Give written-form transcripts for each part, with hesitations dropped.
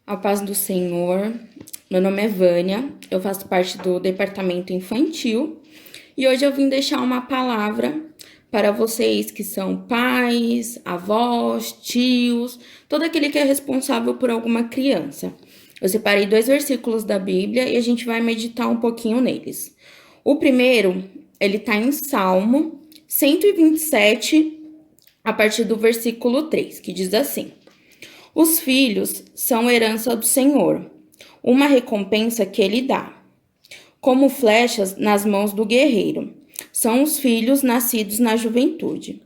A paz do Senhor. Meu nome é Vânia, eu faço parte do departamento infantil e hoje eu vim deixar uma palavra para vocês que são pais, avós, tios, todo aquele que é responsável por alguma criança. Eu separei 2 versículos da Bíblia e a gente vai meditar um pouquinho neles. O primeiro, ele está em Salmo 127, a partir do versículo 3, que diz assim: Os filhos são herança do Senhor, uma recompensa que ele dá. Como flechas nas mãos do guerreiro, são os filhos nascidos na juventude.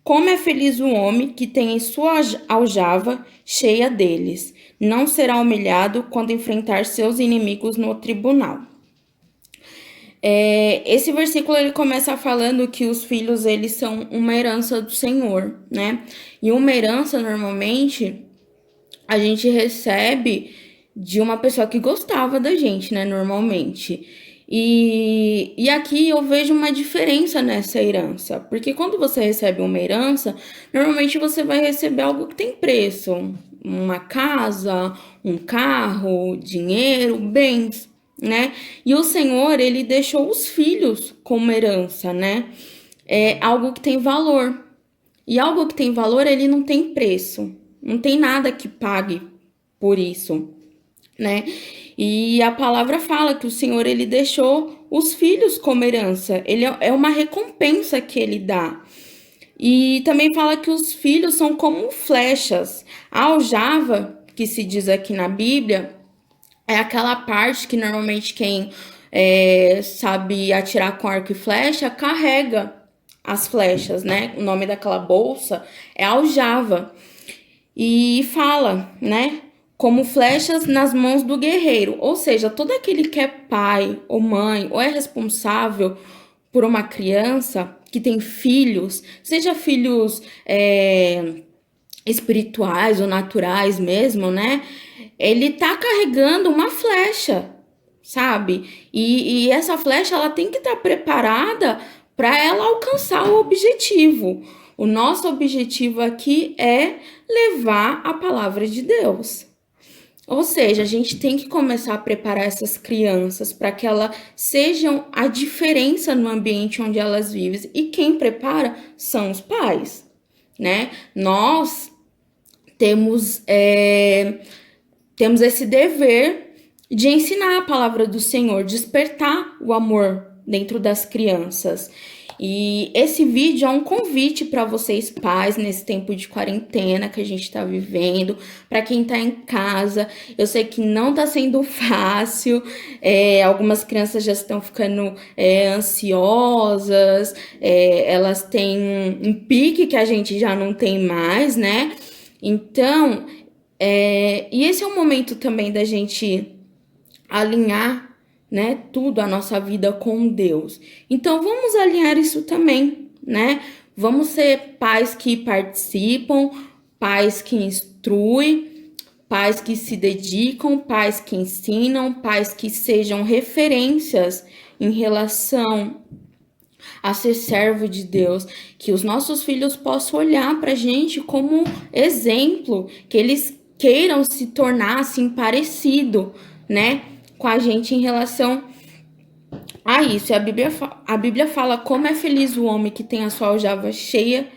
Como é feliz o homem que tem em sua aljava cheia deles, não será humilhado quando enfrentar seus inimigos no tribunal. Esse versículo ele começa falando que os filhos eles são uma herança do Senhor, né? E uma herança normalmente a gente recebe de uma pessoa que gostava da gente, né, normalmente. E aqui eu vejo uma diferença nessa herança, porque quando você recebe uma herança, normalmente você vai receber algo que tem preço, uma casa, um carro, dinheiro, bens, né? E o Senhor, ele deixou os filhos como herança, né? É algo que tem valor. E algo que tem valor, ele não tem preço. Não tem nada que pague por isso, né? E a palavra fala que o Senhor, ele deixou os filhos como herança. Ele é uma recompensa que ele dá. E também fala que os filhos são como flechas. A aljava, que se diz aqui na Bíblia, é aquela parte que normalmente quem sabe atirar com arco e flecha carrega as flechas, né? O nome daquela bolsa é aljava. E fala, né? Como flechas nas mãos do guerreiro. Ou seja, todo aquele que é pai ou mãe ou é responsável por uma criança que tem filhos, seja filhos espirituais ou naturais mesmo, né? Ele tá carregando uma flecha, sabe? E essa flecha ela tem que estar preparada para ela alcançar o objetivo. O nosso objetivo aqui é levar a palavra de Deus. Ou seja, a gente tem que começar a preparar essas crianças para que elas sejam a diferença no ambiente onde elas vivem. E quem prepara são os pais, né? Nós temos esse dever de ensinar a palavra do Senhor, despertar o amor dentro das crianças. E esse vídeo é um convite para vocês pais nesse tempo de quarentena que a gente está vivendo, para quem está em casa. Eu sei que não está sendo fácil, algumas crianças já estão ficando ansiosas, elas têm um pique que a gente já não tem mais, né? Então, e esse é um momento também da gente alinhar, né, tudo a nossa vida com Deus. Então vamos alinhar isso também, né? Vamos ser pais que participam, pais que instruem, pais que se dedicam, pais que ensinam, pais que sejam referências em relação a ser servo de Deus, que os nossos filhos possam olhar para a gente como exemplo, que eles queiram se tornar assim parecido, né, com a gente em relação a isso. E a Bíblia fala como é feliz o homem que tem a sua aljava cheia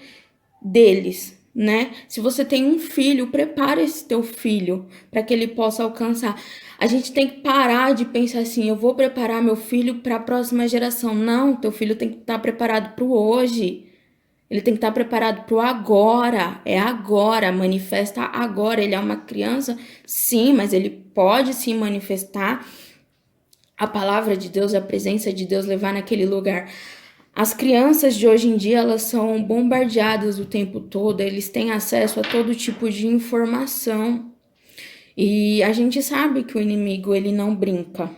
deles, né? Se você tem um filho, prepara esse teu filho para que ele possa alcançar. A gente tem que parar de pensar assim, eu vou preparar meu filho para a próxima geração. Não, teu filho tem que estar preparado para o hoje. Ele tem que estar preparado para o agora. É agora, manifesta agora. Ele é uma criança, sim, mas ele pode sim manifestar a palavra de Deus, a presença de Deus, levar naquele lugar. As crianças de hoje em dia, elas são bombardeadas o tempo todo, eles têm acesso a todo tipo de informação. E a gente sabe que o inimigo, ele não brinca.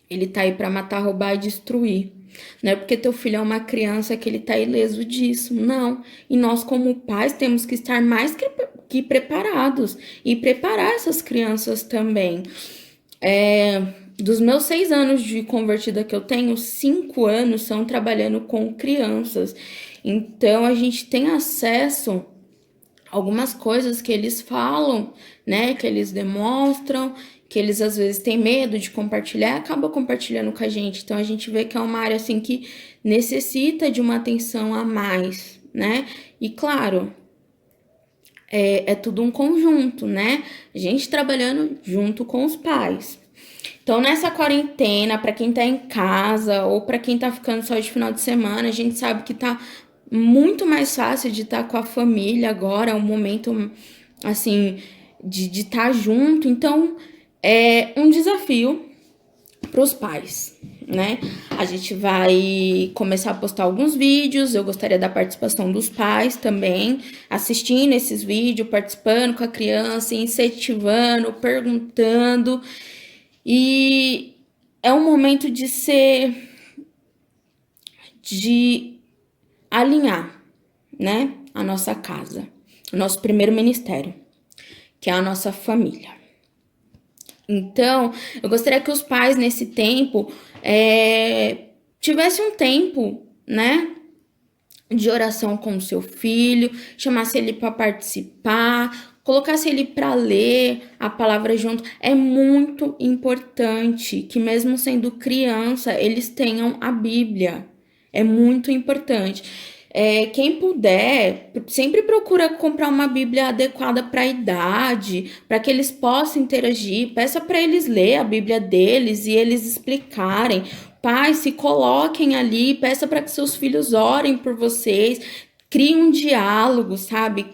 Ele tá aí para matar, roubar e destruir. Não é porque teu filho é uma criança que ele tá ileso disso, não. E nós, como pais, temos que estar mais que preparados e preparar essas crianças também. Dos meus 6 anos de convertida que eu tenho, 5 anos são trabalhando com crianças. Então, a gente tem acesso algumas coisas que eles falam, né, que eles demonstram, que eles às vezes têm medo de compartilhar, e acaba compartilhando com a gente. Então a gente vê que é uma área assim que necessita de uma atenção a mais, né? E claro, é tudo um conjunto, né? A gente trabalhando junto com os pais. Então, nessa quarentena, para quem tá em casa ou para quem tá ficando só de final de semana, a gente sabe que tá muito mais fácil de estar com a família agora, é um momento assim de estar junto. Então, é um desafio para os pais, né? A gente vai começar a postar alguns vídeos. Eu gostaria da participação dos pais também, assistindo esses vídeos, participando com a criança, incentivando, perguntando. E é um momento de alinhar, né, a nossa casa, o nosso primeiro ministério, que é a nossa família. Então, eu gostaria que os pais nesse tempo tivessem um tempo, né, de oração com o seu filho, chamasse ele para participar, colocasse ele para ler a palavra junto. É muito importante que mesmo sendo criança, eles tenham a Bíblia. É muito importante. Quem puder, sempre procura comprar uma Bíblia adequada para a idade, para que eles possam interagir. Peça para eles ler a Bíblia deles e eles explicarem. Pais, se coloquem ali, peça para que seus filhos orem por vocês. Crie um diálogo, sabe?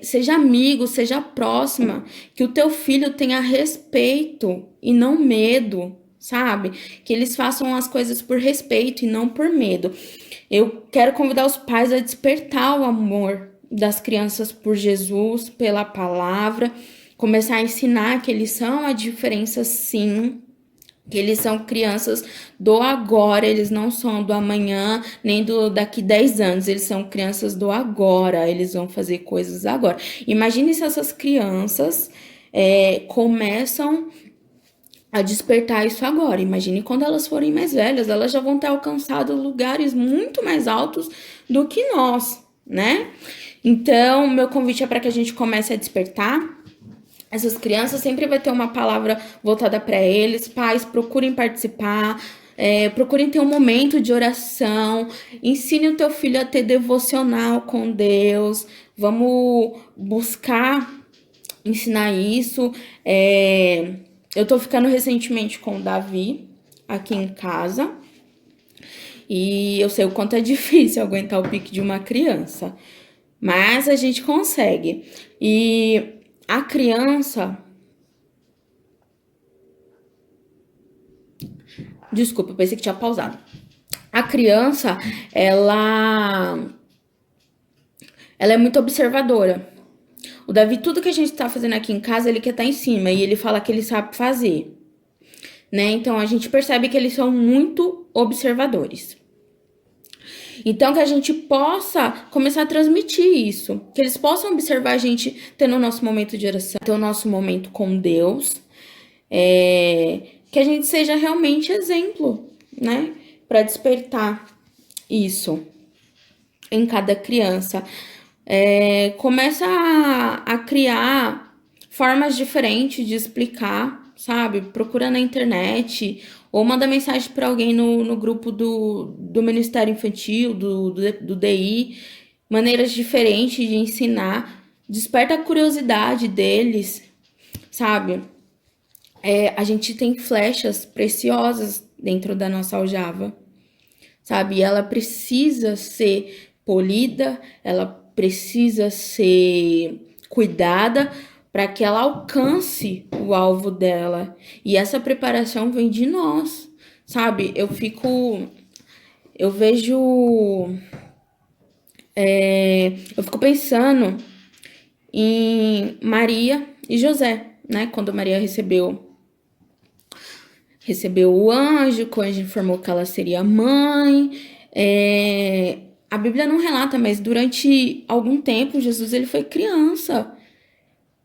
Seja amigo, seja próxima. Que o teu filho tenha respeito e não medo, sabe? Que eles façam as coisas por respeito e não por medo. Eu quero convidar os pais a despertar o amor das crianças por Jesus, pela palavra, começar a ensinar que eles são a diferença, sim, que eles são crianças do agora, eles não são do amanhã, nem do daqui 10 anos, eles são crianças do agora, eles vão fazer coisas agora. Imagine se essas crianças começam a despertar isso agora. Imagine quando elas forem mais velhas, elas já vão ter alcançado lugares muito mais altos do que nós, né? Então, meu convite é para que a gente comece a despertar essas crianças. Sempre vai ter uma palavra voltada para eles. Pais, procurem participar, procurem ter um momento de oração. Ensine o teu filho a ter devocional com Deus. Vamos buscar ensinar isso. Eu tô ficando recentemente com o Davi aqui em casa. E eu sei o quanto é difícil aguentar o pique de uma criança. Mas a gente consegue. E a criança... Desculpa, pensei que tinha pausado. A criança, ela é muito observadora. O Davi, tudo que a gente tá fazendo aqui em casa, ele quer estar em cima. E ele fala que ele sabe fazer, né? Então, a gente percebe que eles são muito observadores. Então, que a gente possa começar a transmitir isso. Que eles possam observar a gente tendo o nosso momento de oração, ter o nosso momento com Deus. Que a gente seja realmente exemplo, né? Para despertar isso em cada criança. Começa a criar formas diferentes de explicar, sabe? Procura na internet ou manda mensagem para alguém no grupo do Ministério Infantil, do DI, maneiras diferentes de ensinar. Desperta a curiosidade deles, sabe? A gente tem flechas preciosas dentro da nossa aljava, sabe? E ela precisa ser polida, ela precisa ser cuidada para que ela alcance o alvo dela. E essa preparação vem de nós, sabe? Eu fico pensando em Maria e José, né? Quando Maria recebeu o anjo, que o anjo informou que ela seria mãe. A Bíblia não relata, mas durante algum tempo Jesus ele foi criança.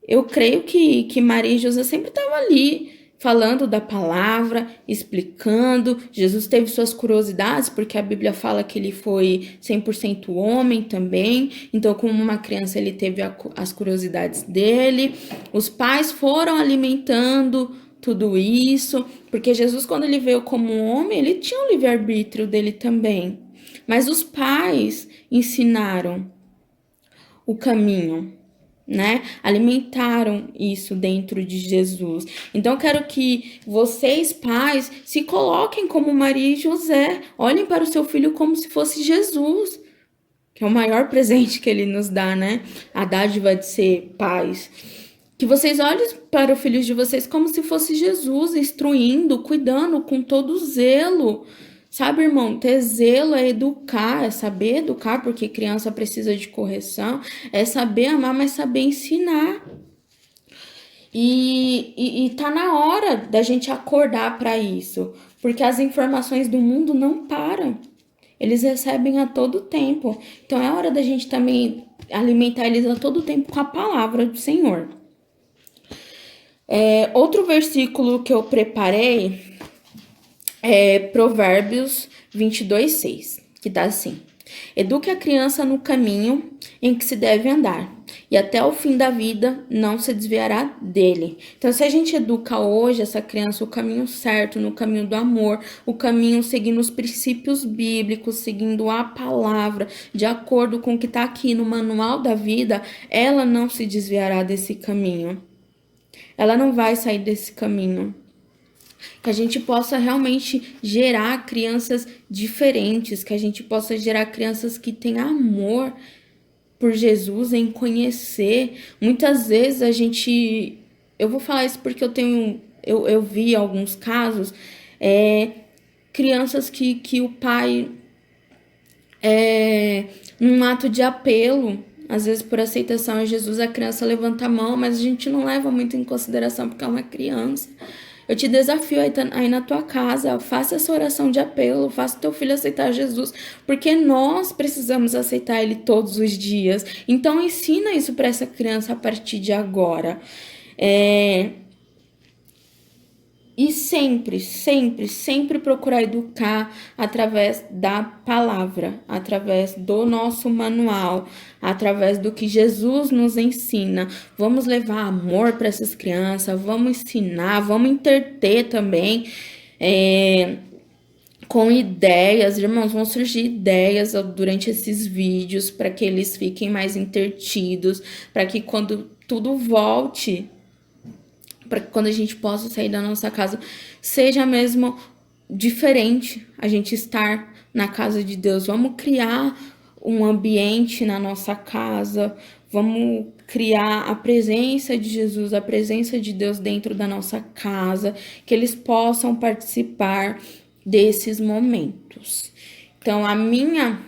Eu creio que Maria e José sempre estavam ali falando da palavra, explicando. Jesus teve suas curiosidades, porque a Bíblia fala que ele foi 100% homem também. Então, como uma criança, ele teve as curiosidades dele. Os pais foram alimentando tudo isso, porque Jesus, quando ele veio como homem, ele tinha o livre-arbítrio dele também. Mas os pais ensinaram o caminho, né? Alimentaram isso dentro de Jesus. Então, eu quero que vocês, pais, se coloquem como Maria e José. Olhem para o seu filho como se fosse Jesus, que é o maior presente que ele nos dá, né? A dádiva de ser pais. Que vocês olhem para o filho de vocês como se fosse Jesus, instruindo, cuidando com todo zelo. Sabe, irmão, ter zelo é educar, é saber educar, porque criança precisa de correção, é saber amar, mas saber ensinar. E tá na hora da gente acordar para isso, porque as informações do mundo não param. Eles recebem a todo tempo. Então é hora da gente também alimentar eles a todo tempo com a palavra do Senhor. Outro versículo que eu preparei é Provérbios 22:6, que tá assim: eduque a criança no caminho em que se deve andar, e até o fim da vida não se desviará dele. Então, se a gente educa hoje essa criança o caminho certo, no caminho do amor, o caminho seguindo os princípios bíblicos, seguindo a palavra, de acordo com o que tá aqui no manual da vida, ela não se desviará desse caminho. Ela não vai sair desse caminho. Que a gente possa realmente gerar crianças diferentes, que a gente possa gerar crianças que têm amor por Jesus, em conhecer. Muitas vezes eu vou falar isso porque eu vi alguns casos, crianças que o pai, num ato de apelo, às vezes por aceitação a Jesus, a criança levanta a mão, mas a gente não leva muito em consideração porque é uma criança. Eu te desafio aí na tua casa, faça essa oração de apelo, faça teu filho aceitar Jesus, porque nós precisamos aceitar ele todos os dias. Então ensina isso para essa criança a partir de agora. E sempre, sempre, sempre procurar educar através da palavra, através do nosso manual, através do que Jesus nos ensina. Vamos levar amor para essas crianças, vamos ensinar, vamos entreter também, com ideias. Irmãos, vão surgir ideias durante esses vídeos para que eles fiquem mais entretidos, para que quando tudo volte, para que quando a gente possa sair da nossa casa, seja mesmo diferente a gente estar na casa de Deus. Vamos criar um ambiente na nossa casa, vamos criar a presença de Jesus, a presença de Deus dentro da nossa casa, que eles possam participar desses momentos. Então, a minha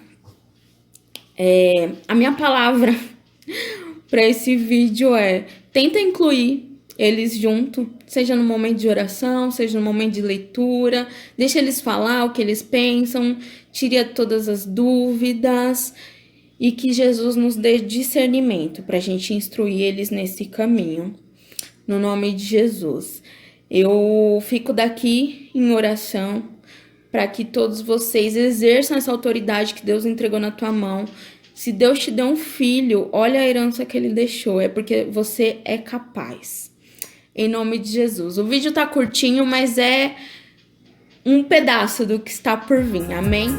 palavra para esse vídeo tenta incluir eles junto, seja no momento de oração, seja no momento de leitura, deixa eles falar o que eles pensam, tire todas as dúvidas e que Jesus nos dê discernimento para a gente instruir eles nesse caminho. No nome de Jesus. Eu fico daqui em oração para que todos vocês exerçam essa autoridade que Deus entregou na tua mão. Se Deus te deu um filho, olha a herança que ele deixou, é porque você é capaz. Em nome de Jesus. O vídeo tá curtinho, mas é um pedaço do que está por vir. Amém?